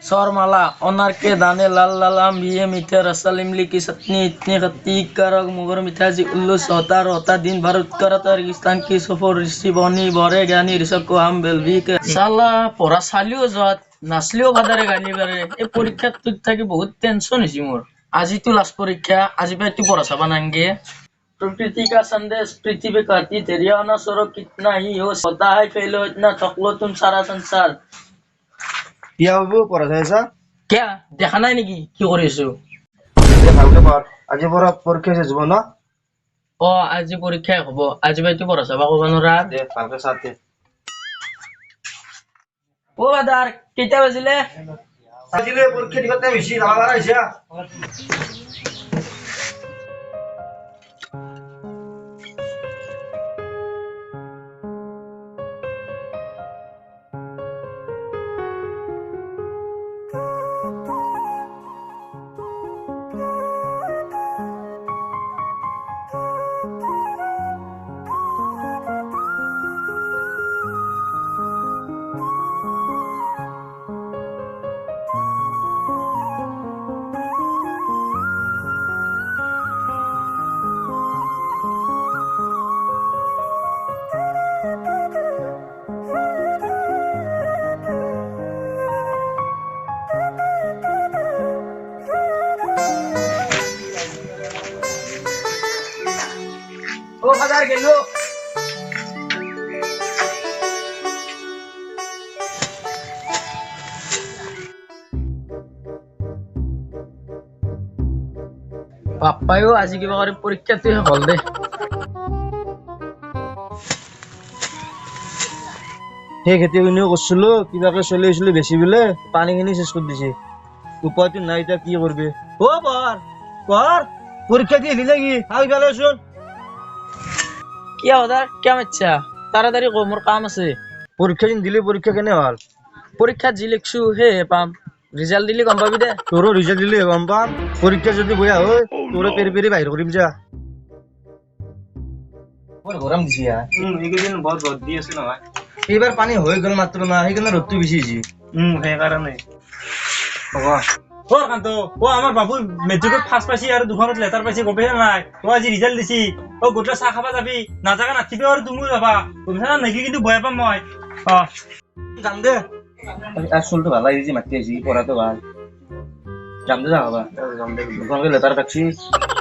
सौरमाला अनार के दाने लाल लाल आम ये मीठे रसल इमली की चटनी इतनी खट्टी कर मुगर मिठाई उल्लूस होता रहता दिन भर करता रेगिस्तान की सफर ऋषि बनी बरे ज्ञानी ऋषभ को हम बेलवी के साला पढ़ा চালিও যত নাচলেও ভাদারে গালি বারে এই পরীক্ষাত তুই থাকি বহুত টেনশন হইছি মোর আজি তো লাস্ট পরীক্ষা আজি পাই তুই পড়া চাবা নাঙ্গে प्रकृति का संदेश पृथ्वी पे कहती तेरी ना सरो कितना ही हो होता है फैलो इतना थक लो तुम सारा संसार কিয়া বাবু পড়া চাইছা क्या দেখা নাই নেকি কি কৰি আছো দে ভালকে পঢ় আজি পৰা পৰীক্ষা শেষ হ'ব ন অ আজি পৰীক্ষাই হ'ব আজি বাই তুই পঢ়া চাবা ক'ব নোৱাৰা দে ভালকে চাই দে ও বাদাৰ কেইটা বাজিলে আজিলে পৰীক্ষা দিবতে বেছি লাগাৰ হৈছে ও বাদাৰ গেলো পাপায়ো আজি কিবা কৰি পৰীক্ষাটো হ'ল দে সেই খেতি খিনিও কৰিছিলো কিবাকে চলি আহিছিলো বেছি বোলে পানীখিনি চেছ কৰি দিছে উপায়টো নাই এতিয়া কি কৰিবি অ পঢ় পৰীক্ষা দি আহিলি নেকি আহি পেলাইচোন কিয় বাদাৰ কিয় মাতছা তাড়াতাড়ি ক মোৰ কাম আছে পৰীক্ষা দিন দিলি পৰীক্ষা কেনে হ'ল পৰীক্ষাত যি লিখছো সেয়ে পাম ৰিজাল্ট দিলে গম পাবি দে তোৰো ৰিজাল্ট দিলি গম পাম পৰীক্ষা যদি বেয়া হয় তোৰে পেৰি পেৰি বাহিৰ কৰিম যা বৰ গৰম দিছে এইকেইদিন বৰ ৰ'দ দি আছে নহয় এইবাৰ পানী হৈ গ'ল মাত্ৰ না সেইকাৰণে ৰ'দটো বেছি হৈছে সেইকাৰণে কান্ত ও আমার বাবু মেট্রিকত ফার্স্ট পাইছি আর দুখনত লেটার পাইছি গপে নাই ও আজি রিজাল্ট দিছি ও গোটে চাহ খাবা যাবি না জাগা নাথিবি আর তুমি যাবা গপে না নাকি কিন্তু বয়া পাম মই যাম দে আসলটো ভাল লাগিছে মাতি আহিছি পঢ়াটো ভাল যাম দে যাবা যাম দে দুখনকে লেটাৰ পাইছি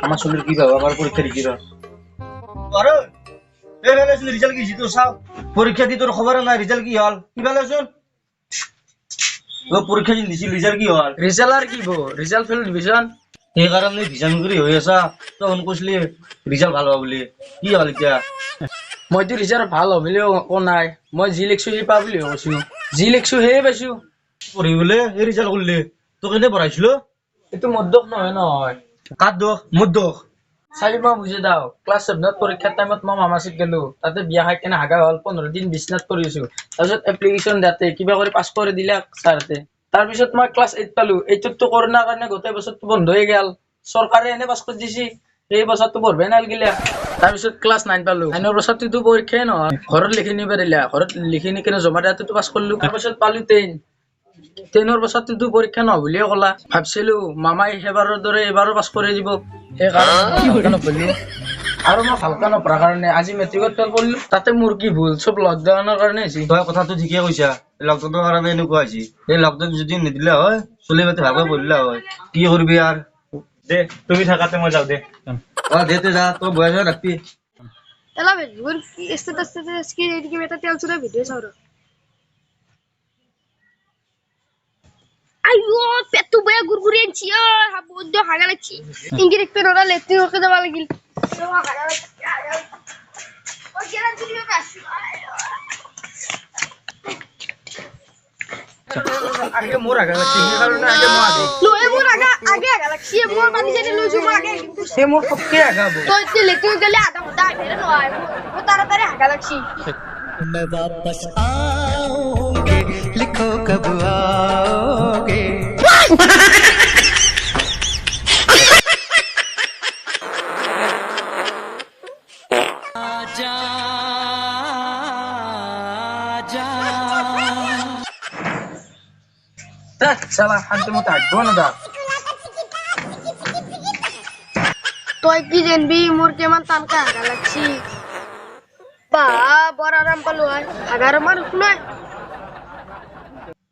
আমাৰ চলিৰ কি পাব আমাৰ পৰীক্ষা দিছি আৰু এই ভালেচোন ৰিজাল্ট কি তোৰ চাও পৰীক্ষা দি তোৰ খবৰ নাই ৰিজাল্ট কি হ'ল কি ভালেচোন ও পৰীক্ষা দিন দিছিল ৰিজাল্ট কি হ'ল ৰিজাল্ট আর কি বো ৰিজাল্ট ফেল ডিভিজন সেইকাৰণে ভিজান কৰি হৈ আছা তই ফোন কৰিছিলি ৰিজাল্ট ভাল হ'ব বুলি কি হ'ল এতিয়া মইতো ৰিজাল্ট ভাল হ'ব বুলিও কোৱা নাই মই যি লিখছো সেই পা বুলি কৈছো যি লিখছো সেয়ে পাইছো পঢ়িবলৈ এই ৰিজাল্ট কৰিলি তই কেনে পঢ়াইছিলো এইটো মোৰ দোষ নহয় নহয় কাৰ দোষ মোৰ দোষ চাবি মই বুজি দাও ক্লাছ 7ত পৰীক্ষাৰ টাইমত মই মামাচিক গেলো তাতে বিয়া খাই কেনে হাগা হ'ল 15 দিন বিছনাত পৰিছো তাৰপিছত এপ্লিকেশ্যন দিয়াতে কিবা কৰি পাছ কৰি দিলে ছাৰতে তাৰপিছত মই ক্লাছ 8 পালো 8ত তো কৰোণাৰ কাৰণে গোটেই বছৰটো বন্ধ হৈ গেল চৰকাৰে এনে পাছ কৰি দিছি এই বছৰটো পঢ়বে নালগিলা তাৰপিছত ক্লাছ 9 পালো 9ৰ বছৰটো পৰীক্ষাই নহয় ঘৰত লিখি নিব দিলা ঘৰত লিখি নি কেনে জমা দিয়াতে পাছ কৰিলো তাৰপিছত পালো 10ৰ বছৰটো পৰীক্ষা নহয় বুলিয়ে ক'লা ভাবছিলো মামাই সেবাৰৰ দৰে এবাৰো পাছ কৰি দিব সেইকাৰণে আৰু মই ভালকে নপঢ়াৰ কাৰণে আজি মেট্ৰিকত ফেল কৰিলো তাতে মোৰ কি ভুল চব লকডাউনৰ কাৰণে হৈছে তই কথাটো ঠিকে কৈছা লকডাউনৰ কাৰণে এনেকুৱা হৈছে এই লকডাউন যদি নিদিলে হয় চলি পাতি ভালকৈ পঢ়িলে হয় কি কৰিবি আৰু দে তুমি থাকাতে মই যাও দে দে তই যা তই বয়া যা ৰাখবি Ela velho, esta que meta tem altura vídeo sauro. Ayo, petu baya gurgurin cia, habudo hagalachi. Ingrid penora letti ho kada balagil. Oh, jalan dulu kas. আগে মোৰ আগা লাগছি সেইকাৰণে আগে মই আগে Lo emor aga galaxy emor mani jadi lo cuma aga. সেই মোৰ সবকে আগাব To itu letti ho kali ada hoda mere no ay. Wo tara tara galaxy. मैं वापस आऊंगे लिखो कब आओगे आजा आजा শালা শান্তি মতো হাঁটবো না দা তই কি জানবি মোর কেমন টানকা হাগা লাগছি বা বড় আরাম পালো হয় হাগার মানুষ নয়